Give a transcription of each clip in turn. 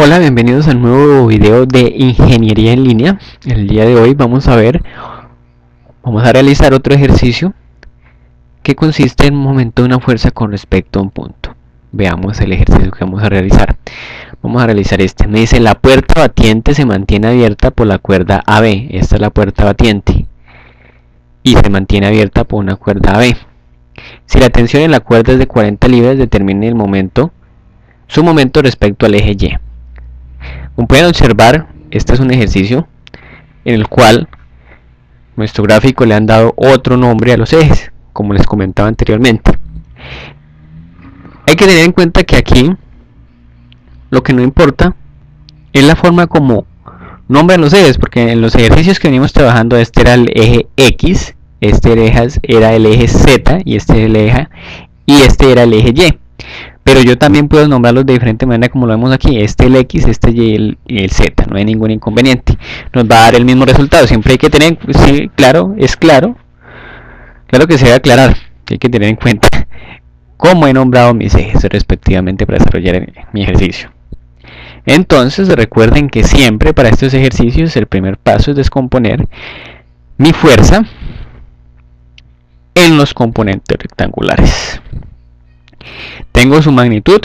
Hola, bienvenidos al nuevo video de ingeniería en línea. El día de hoy vamos a realizar otro ejercicio que consiste en un momento de una fuerza con respecto a un punto. Veamos el ejercicio que vamos a realizar. Vamos a realizar este. Me dice la puerta batiente se mantiene abierta por la cuerda AB. Esta es la puerta batiente y se mantiene abierta por una cuerda AB. Si la tensión en la cuerda es de 40 libras, determine su momento respecto al eje Y. Como pueden observar, este es un ejercicio en el cual nuestro gráfico le han dado otro nombre a los ejes, como les comentaba anteriormente. Hay que tener en cuenta que aquí lo que no importa es la forma como nombran los ejes, porque en los ejercicios que venimos trabajando este era el eje X, este era el eje Z y este era el eje Y. Pero yo también puedo nombrarlos de diferente manera como lo vemos aquí. Este el X, este Y y el Z. No hay ningún inconveniente. Nos va a dar el mismo resultado. Siempre hay que tener, sí, claro, es claro. Claro que se debe aclarar. Hay que tener en cuenta cómo he nombrado mis ejes respectivamente para desarrollar mi ejercicio. Entonces recuerden que siempre para estos ejercicios el primer paso es descomponer mi fuerza en los componentes rectangulares. Tengo su magnitud.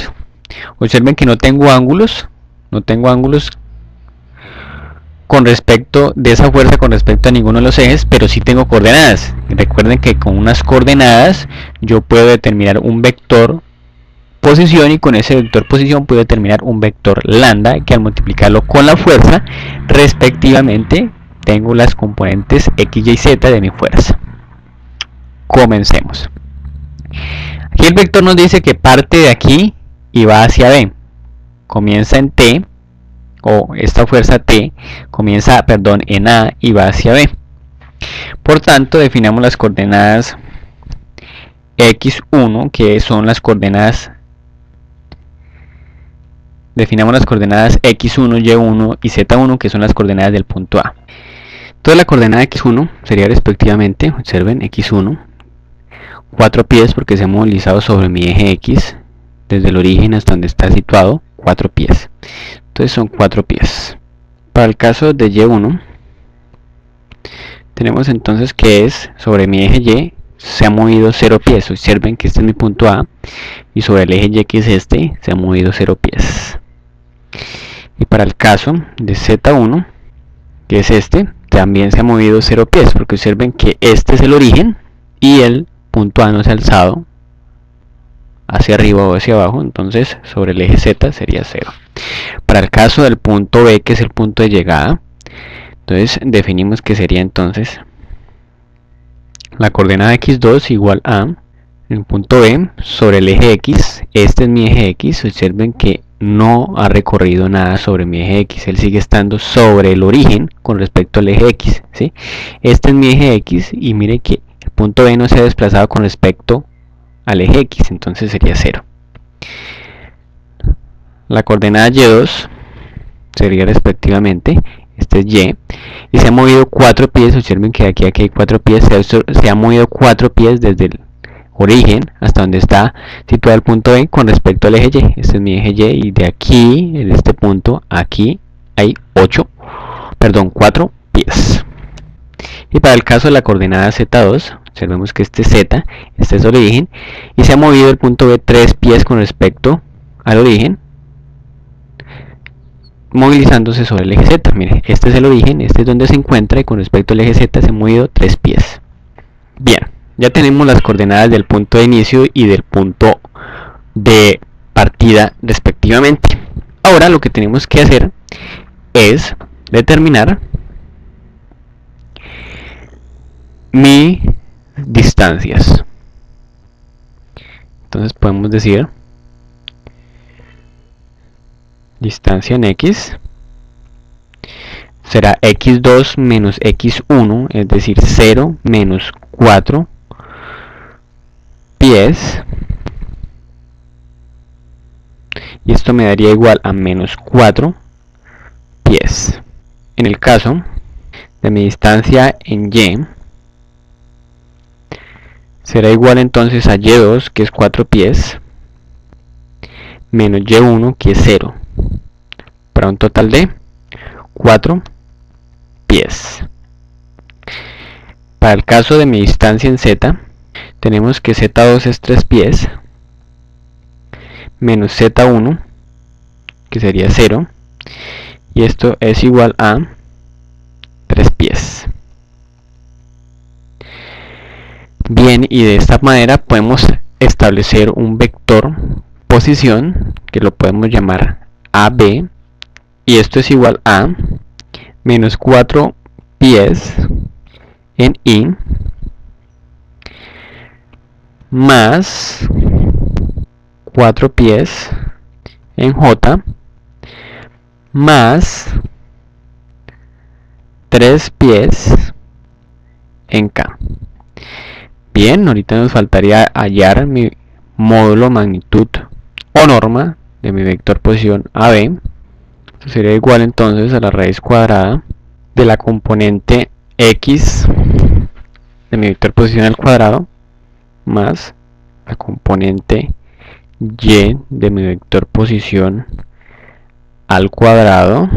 Observen que no tengo ángulos con respecto de esa fuerza con respecto a ninguno de los ejes, pero sí tengo coordenadas. Recuerden que con unas coordenadas yo puedo determinar un vector posición, y con ese vector posición puedo determinar un vector lambda, que al multiplicarlo con la fuerza respectivamente tengo las componentes x, y, z de mi fuerza. Comencemos. Aquí el vector nos dice que parte de aquí y va hacia B. Comienza en T, o esta fuerza T comienza, en A y va hacia B. Por tanto, definamos las coordenadas x1, que son las coordenadas. Definamos las coordenadas x1, y1 y z1, que son las coordenadas del punto A. Entonces la coordenada x1 sería respectivamente, observen, x1, 4 pies porque se ha movilizado sobre mi eje x desde el origen hasta donde está situado, 4 pies. Entonces son 4 pies. Para el caso de y1, tenemos entonces que es sobre mi eje y se ha movido 0 pies. Observen que este es mi punto A y sobre el eje y, que es este, se ha movido 0 pies. Y para el caso de z1, que es este, también se ha movido 0 pies, porque observen que este es el origen y el punto A no se ha alzado hacia arriba o hacia abajo, entonces sobre el eje Z sería 0. Para el caso del punto B, que es el punto de llegada, entonces definimos que sería entonces la coordenada x2 igual a el punto B sobre el eje X. Este es mi eje X. Observen que no ha recorrido nada sobre mi eje X. Él sigue estando sobre el origen con respecto al eje X, ¿sí? Este es mi eje X y mire que el punto B no se ha desplazado con respecto al eje X, entonces sería 0. La coordenada y2 sería respectivamente, este es y se ha movido 4 pies. Observen que aquí hay 4 pies. Se ha movido 4 pies desde el origen hasta donde está situado el punto B con respecto al eje Y. Este es mi eje Y y de aquí, en este punto, aquí hay 4 pies. Y para el caso de la coordenada Z2, observemos que este es Z, este es origen, y se ha movido el punto B 3 pies con respecto al origen, movilizándose sobre el eje Z. Miren, este es el origen, este es donde se encuentra, y con respecto al eje Z se ha movido 3 pies. Bien, ya tenemos las coordenadas del punto de inicio y del punto de partida respectivamente. Ahora lo que tenemos que hacer es determinar mis distancias. Entonces podemos decir distancia en X será x2 menos x1, es decir, 0 menos 4 pies, y esto me daría igual a menos 4 pies. En el caso de mi distancia en Y, será igual entonces a y2, que es 4 pies, menos y1, que es 0. para un total de 4 pies. Para el caso de mi distancia en Z, tenemos que Z2 es 3 pies, menos Z1, que sería 0, y esto es igual a 3 pies. Bien, y de esta manera podemos establecer un vector posición que lo podemos llamar AB, y esto es igual a menos 4 pies en I más 4 pies en J más 3 pies en K. Bien, ahorita nos faltaría hallar mi módulo, magnitud o norma de mi vector posición AB. Esto sería igual entonces a la raíz cuadrada de la componente X de mi vector posición al cuadrado más la componente Y de mi vector posición al cuadrado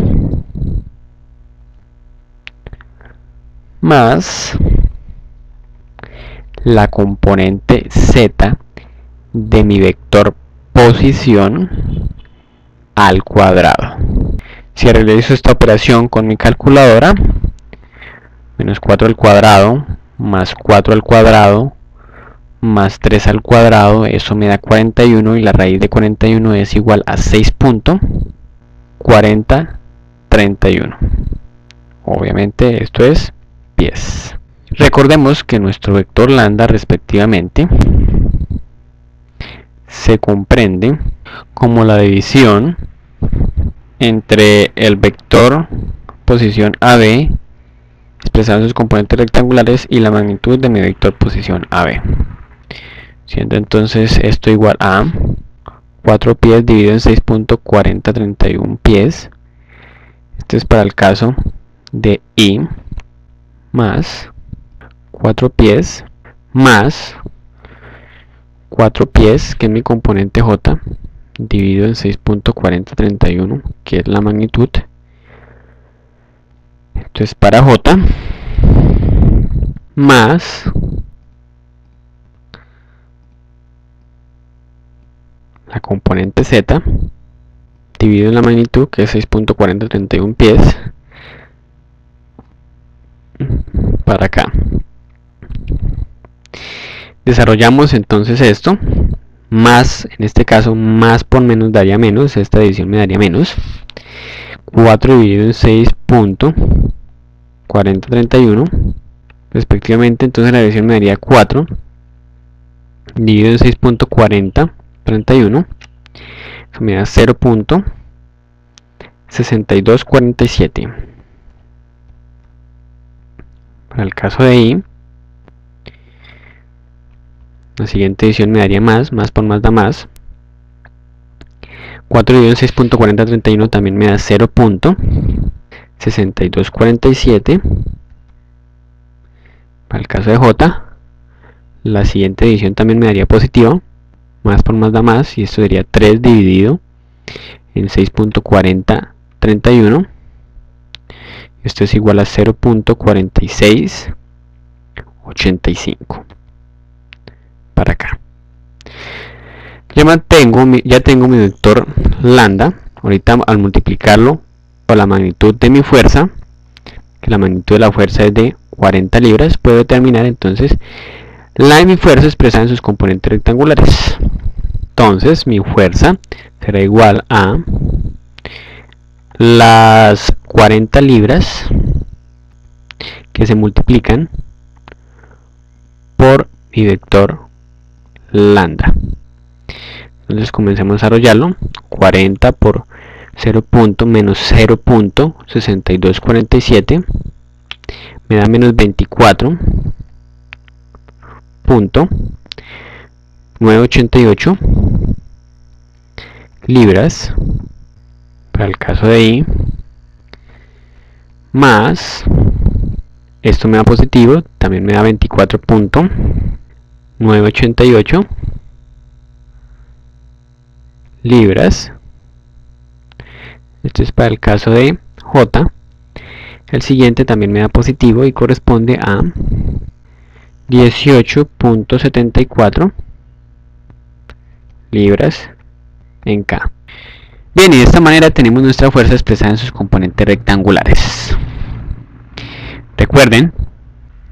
más la componente Z de mi vector posición al cuadrado. Si realizo esta operación con mi calculadora, menos 4 al cuadrado más 4 al cuadrado más 3 al cuadrado, eso me da 41, y la raíz de 41 es igual a 6.4031. Obviamente esto es pies. Recordemos que nuestro vector lambda respectivamente se comprende como la división entre el vector posición AB expresado en sus componentes rectangulares y la magnitud de mi vector posición AB, siendo entonces esto igual a 4 pies dividido en 6.4031 pies. Esto es para el caso de I, más 4 pies más 4 pies, que es mi componente J, dividido en 6.4031, que es la magnitud. Esto es para J, más la componente Z, dividido en la magnitud, que es 6.4031 pies, para acá. Desarrollamos entonces esto, más, en este caso, más por menos daría menos, esta división me daría menos, 4 dividido en 6.4031, respectivamente, entonces la división me daría 4 dividido en 6.4031, eso me da 0.6247. Para el caso de I, la siguiente división me daría más por más da más. 4 dividido en 6.4031 también me da 0.6247. Para el caso de J, la siguiente división también me daría positiva. Más por más da más, y esto sería 3 dividido en 6.4031. Esto es igual a 0.4685. Para acá. Ya tengo mi vector lambda. Ahorita, al multiplicarlo por la magnitud de mi fuerza, que la magnitud de la fuerza es de 40 libras, puedo determinar entonces la de mi fuerza expresada en sus componentes rectangulares. Entonces mi fuerza será igual a las 40 libras que se multiplican por mi vector lambda. Entonces comencemos a desarrollarlo. 40 por 0. Menos 0.6247 me da menos 24.988 libras para el caso de I, más, esto me da positivo, también me da 24.988 libras. Esto es para el caso de J. El siguiente también me da positivo y corresponde a 18.74 libras en K. Bien, y de esta manera tenemos nuestra fuerza expresada en sus componentes rectangulares. Recuerden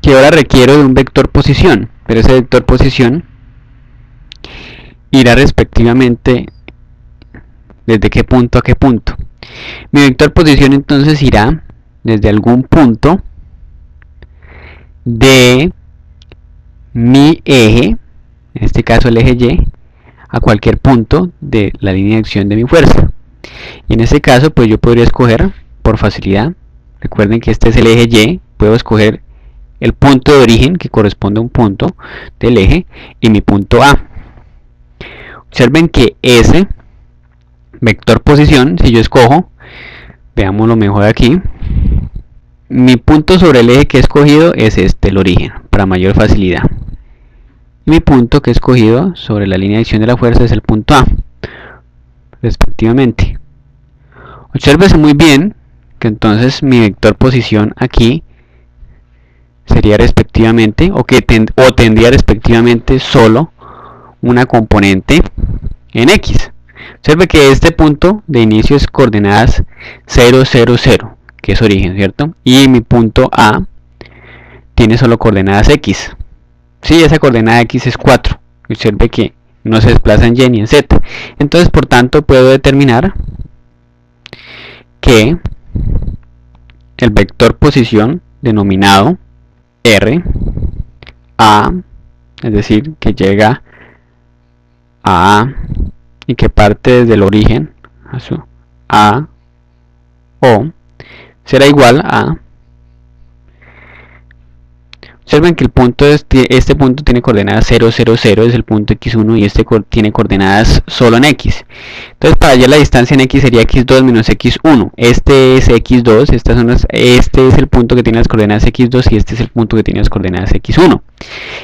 que ahora requiero de un vector posición, pero ese vector posición irá respectivamente desde qué punto a qué punto. Mi vector posición entonces irá desde algún punto de mi eje, en este caso el eje Y, a cualquier punto de la línea de acción de mi fuerza. Y en este caso pues yo podría escoger por facilidad, recuerden que este es el eje Y, puedo escoger el punto de origen que corresponde a un punto del eje y mi punto A. Observen que ese vector posición, si yo escojo, veámoslo mejor aquí, mi punto sobre el eje que he escogido es este, el origen, para mayor facilidad. Mi punto que he escogido sobre la línea de acción de la fuerza es el punto A, respectivamente. Obsérvese muy bien que entonces mi vector posición aquí sería respectivamente, tendría respectivamente solo una componente en X. Observe que este punto de inicio es coordenadas 0, 0, 0, que es origen, ¿cierto? Y mi punto A tiene solo coordenadas X. Sí, esa coordenada X es 4. Observe que no se desplaza en Y ni en Z. Entonces, por tanto, puedo determinar que el vector posición denominado R, A, es decir, que llega a A y que parte desde el origen a su A, O, será igual a, observen que el punto este punto tiene coordenadas 0, 0, 0, es el punto x1 y este tiene coordenadas solo en x. Entonces para hallar la distancia en x sería x2 menos x1. Este es x2, este es el punto que tiene las coordenadas x2 y este es el punto que tiene las coordenadas x1.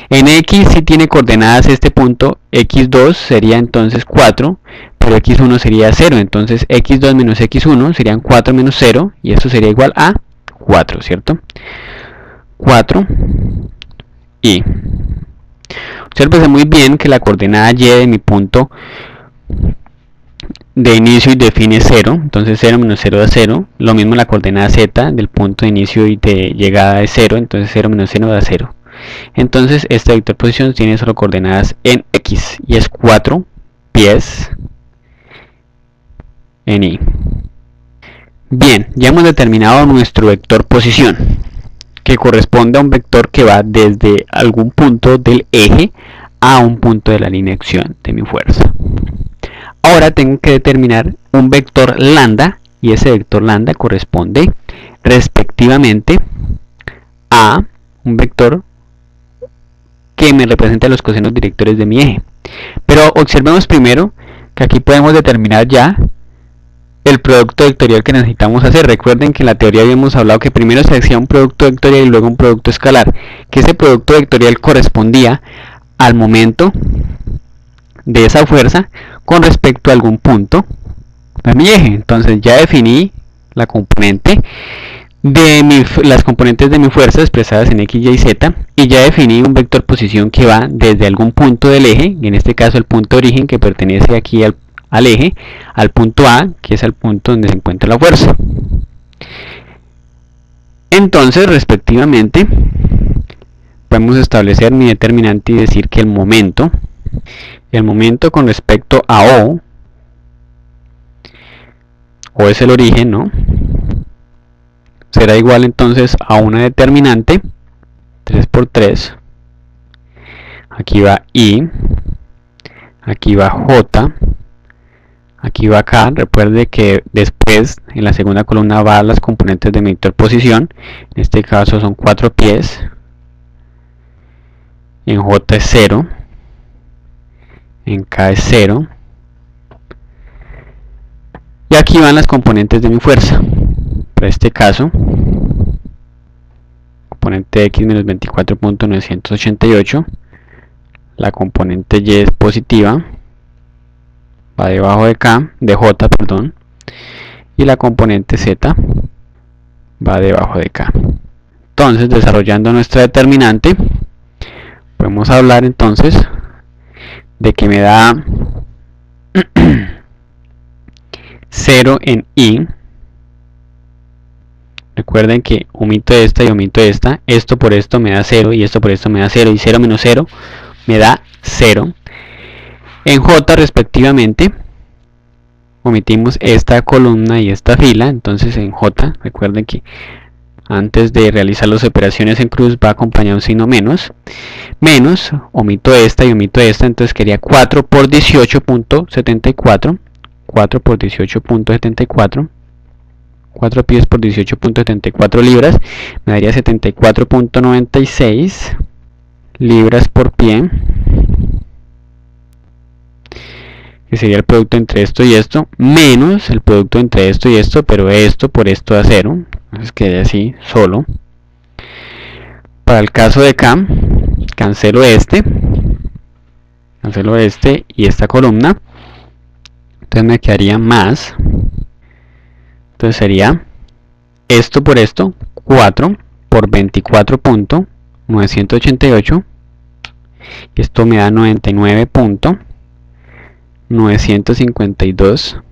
En x sí tiene coordenadas este punto, x2 sería entonces 4, pero x1 sería 0, entonces x2 menos x1 serían 4 menos 0 y eso sería igual a 4, ¿cierto? 4 y obsérvese muy bien que la coordenada y de mi punto de inicio y de fin es 0, entonces 0 menos 0 da 0, lo mismo la coordenada z del punto de inicio y de llegada es 0, entonces 0 menos 0 da 0. Entonces este vector posición tiene solo coordenadas en x y es 4 pies en y. Bien, ya hemos determinado nuestro vector posición, que corresponde a un vector que va desde algún punto del eje a un punto de la línea de acción de mi fuerza. Ahora tengo que determinar un vector lambda y ese vector lambda corresponde respectivamente a un vector que me representa los cosenos directores de mi eje. Pero observemos primero que aquí podemos determinar ya el producto vectorial que necesitamos hacer. Recuerden que en la teoría habíamos hablado que primero se hacía un producto vectorial y luego un producto escalar, que ese producto vectorial correspondía al momento de esa fuerza con respecto a algún punto de mi eje. Entonces ya definí la componente las componentes de mi fuerza expresadas en x, y, z, y ya definí un vector posición que va desde algún punto del eje, y en este caso el punto de origen que pertenece aquí al eje, al punto A, que es el punto donde se encuentra la fuerza. Entonces, respectivamente, podemos establecer mi determinante y decir que el momento con respecto a O es el origen, ¿no? Será igual entonces a una determinante 3 por 3. Aquí va I, aquí va J, aquí va K. Recuerde que después en la segunda columna va las componentes de mi vector posición. En este caso son 4 pies. En J es 0. En K es 0. Y aquí van las componentes de mi fuerza. Para este caso, componente X menos 24.988. La componente Y es positiva. Va debajo de K, de J, perdón. y la componente z va debajo de k. Entonces, desarrollando nuestra determinante, podemos hablar entonces de que me da 0 en i. Recuerden que omito esta y omito esta. Esto por esto me da 0 y esto por esto me da 0. Y 0 menos 0 me da 0. En j respectivamente, omitimos esta columna y esta fila. Entonces en j, recuerden que antes de realizar las operaciones en cruz va acompañado un signo menos. Menos, omito esta y omito esta. Entonces quedaría 4 por 18.74. 4 por 18.74. 4 pies por 18.74 libras me daría 74.96 libras por pie, que sería el producto entre esto y esto, menos el producto entre esto y esto, pero esto por esto da 0, entonces quedaría así solo. Para el caso de K, cancelo este y esta columna, entonces me quedaría más. Entonces sería esto por esto, 4 por 24.988. Esto me da 99.952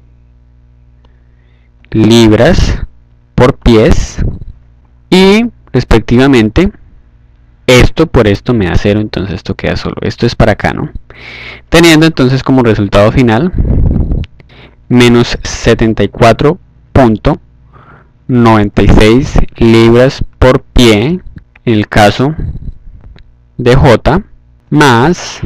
libras por pies. Y respectivamente, esto por esto me da 0, entonces esto queda solo. Esto es para acá, ¿no? Teniendo entonces como resultado final menos 74.96 libras por pie en el caso de J, más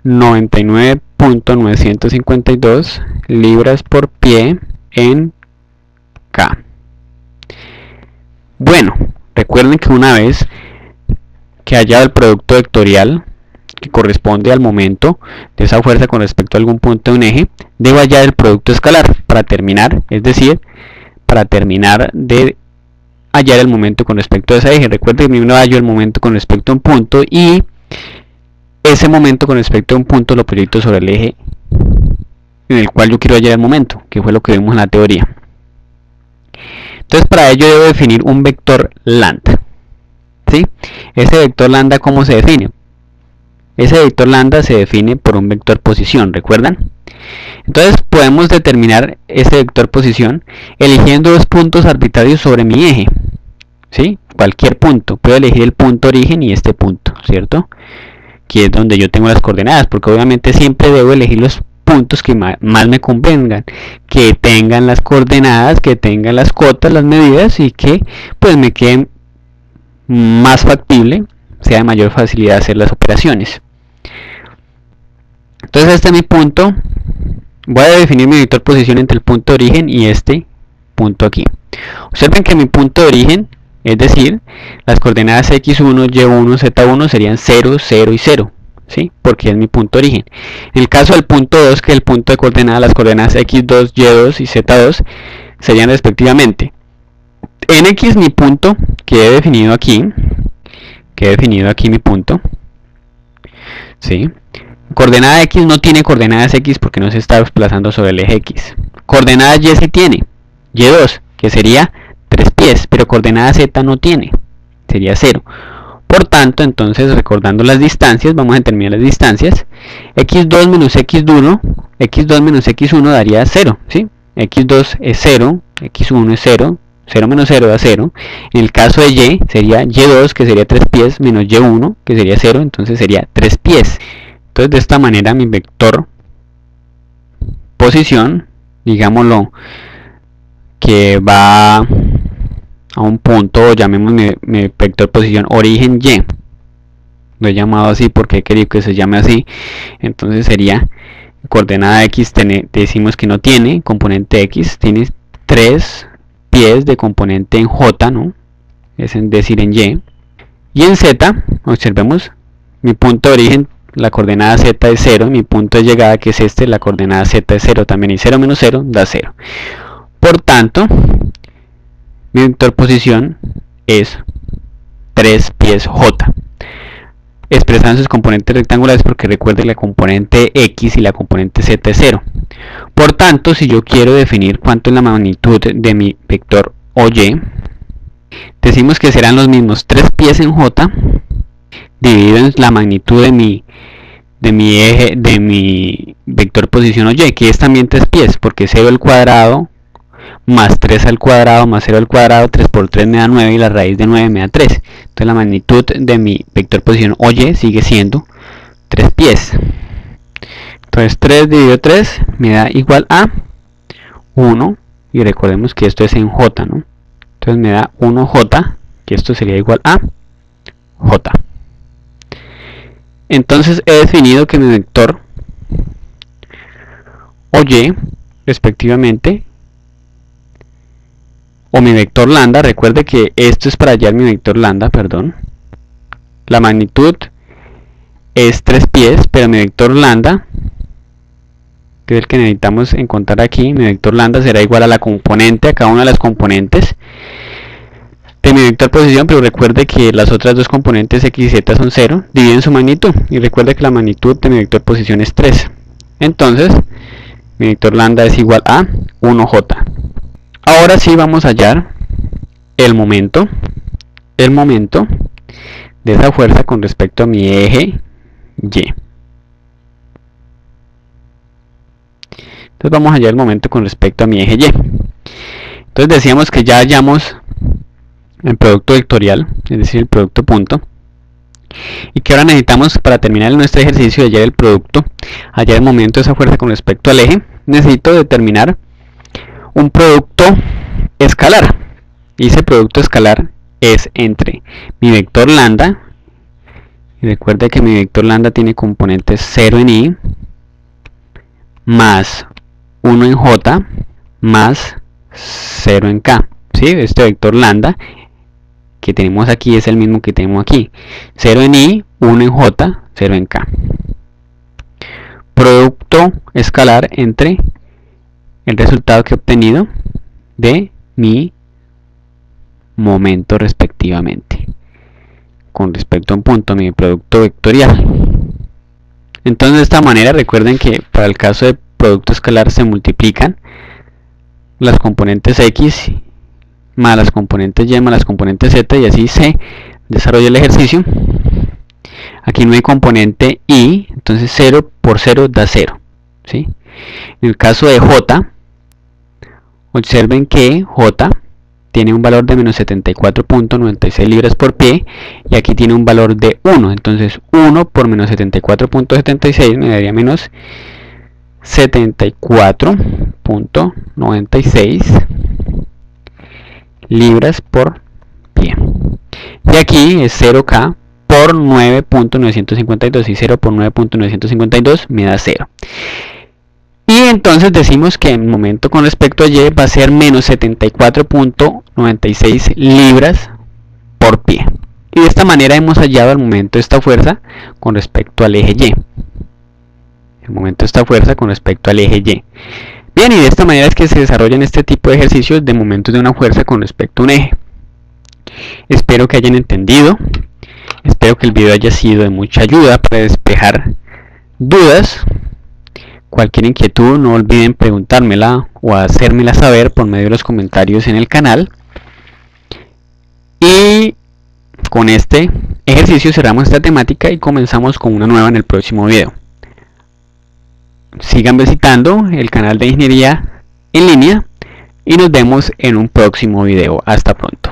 99.952 libras por pie en K. Bueno, recuerden que una vez que haya el producto vectorial que corresponde al momento de esa fuerza con respecto a algún punto de un eje, debo hallar el producto escalar para terminar, es decir, para terminar de hallar el momento con respecto a ese eje. Recuerden que primero hallo el momento con respecto a un punto y ese momento con respecto a un punto lo proyecto sobre el eje en el cual yo quiero hallar el momento, que fue lo que vimos en la teoría. Entonces para ello debo definir un vector lambda. ¿Sí? Ese vector lambda, ¿cómo se define? Ese vector lambda se define por un vector posición, ¿recuerdan? Entonces podemos determinar ese vector posición eligiendo dos puntos arbitrarios sobre mi eje. ¿Sí? Cualquier punto. Puedo elegir el punto origen y este punto, ¿cierto? Que es donde yo tengo las coordenadas, porque obviamente siempre debo elegir los puntos que más me convengan, que tengan las coordenadas, que tengan las cotas, las medidas y que pues me queden más factible, sea de mayor facilidad hacer las operaciones. Entonces este es mi punto. Voy a definir mi vector posición entre el punto de origen y este punto aquí. Observen que mi punto de origen, es decir, las coordenadas x1, y1, z1 serían 0, 0 y 0, ¿sí? Porque es mi punto de origen. En el caso del punto 2, que es el punto de coordenadas, las coordenadas x2, y2 y z2 serían respectivamente en x mi punto, que he definido aquí mi punto, ¿sí? Coordenada x no tiene coordenadas x porque no se está desplazando sobre el eje x. Coordenada y sí tiene, y2, que sería 3 pies, pero coordenada z no tiene, sería 0. Por tanto, entonces, recordando las distancias, vamos a determinar las distancias. x2 menos x1, x2 menos x1 daría 0, ¿sí? x2 es 0, x1 es 0, 0 menos 0 da 0. En el caso de y, sería y2, que sería 3 pies, menos y1, que sería 0, entonces sería 3 pies. Entonces, de esta manera, mi vector posición, digámoslo, que va a un punto, llamemos mi vector posición origen y, lo he llamado así porque he querido que se llame así. Entonces sería coordenada x, decimos que no tiene componente x, tiene 3 pies de componente en j, ¿no? Es decir, en y. Y en z, observemos, mi punto de origen, la coordenada z es 0, mi punto de llegada, que es este, la coordenada z es 0 también, y 0 menos 0 da 0. Por tanto, mi vector posición es 3 pies j. expresada en sus componentes rectangulares, porque recuerde que la componente X y la componente Z es 0. Por tanto, si yo quiero definir cuánto es la magnitud de mi vector OY, decimos que serán los mismos 3 pies en J dividido en la magnitud de mi eje, de mi vector posición OY, que es también 3 pies, porque 0 al cuadrado más 3 al cuadrado más 0 al cuadrado, 3 por 3 me da 9 y la raíz de 9 me da 3. Entonces la magnitud de mi vector posición OY sigue siendo 3 pies. Entonces 3 dividido 3 me da igual a 1, y recordemos que esto es en J, ¿no? Entonces me da 1J, que esto sería igual a J. Entonces he definido que mi vector OY respectivamente, o mi vector lambda, recuerde que esto es para hallar mi vector lambda, perdón, la magnitud es 3 pies, pero mi vector lambda, que es el que necesitamos encontrar aquí, mi vector lambda será igual a la componente, a cada una de las componentes de mi vector posición, pero recuerde que las otras dos componentes X y Z son 0, dividen su magnitud, y recuerde que la magnitud de mi vector posición es 3. Entonces, mi vector lambda es igual a 1J. Ahora sí vamos a hallar el momento de esa fuerza con respecto a mi eje Y. Entonces vamos a hallar el momento con respecto a mi eje Y. Entonces decíamos que ya hallamos el producto vectorial, es decir, el producto punto, y que ahora necesitamos, para terminar nuestro ejercicio de hallar el producto, hallar el momento de esa fuerza con respecto al eje, necesito determinar un producto escalar, y ese producto escalar es entre mi vector lambda, y recuerde que mi vector lambda tiene componentes 0 en Y, más 1 en J, más 0 en K. ¿Sí? Este vector lambda que tenemos aquí es el mismo que tenemos aquí. 0 en Y, 1 en J, 0 en K. Producto escalar entre el resultado que he obtenido de mi momento respectivamente con respecto a un punto, mi producto vectorial. Entonces de esta manera recuerden que para el caso de producto escalar se multiplican las componentes X más las componentes Y más las componentes Z, y así se desarrolla el ejercicio. Aquí no hay componente Y, entonces 0 por 0 da 0, ¿sí? En el caso de J, observen que J tiene un valor de menos 74.96 libras por pie, y aquí tiene un valor de 1, entonces 1 por menos 74.76 me daría menos 74.96 libras por pie, y aquí es 0K por 9.952, y 0 por 9.952 me da 0. Y entonces decimos que el momento con respecto a Y va a ser menos 74.96 libras por pie. Y de esta manera hemos hallado el momento de esta fuerza con respecto al eje Y. El momento de esta fuerza con respecto al eje Y. Bien, y de esta manera es que se desarrollan este tipo de ejercicios de momentos de una fuerza con respecto a un eje. Espero que hayan entendido. Espero que el video haya sido de mucha ayuda para despejar dudas. Cualquier inquietud no olviden preguntármela o hacérmela saber por medio de los comentarios en el canal. Y con este ejercicio cerramos esta temática y comenzamos con una nueva en el próximo video. Sigan visitando el canal de Ingeniería en Línea y nos vemos en un próximo video. Hasta pronto.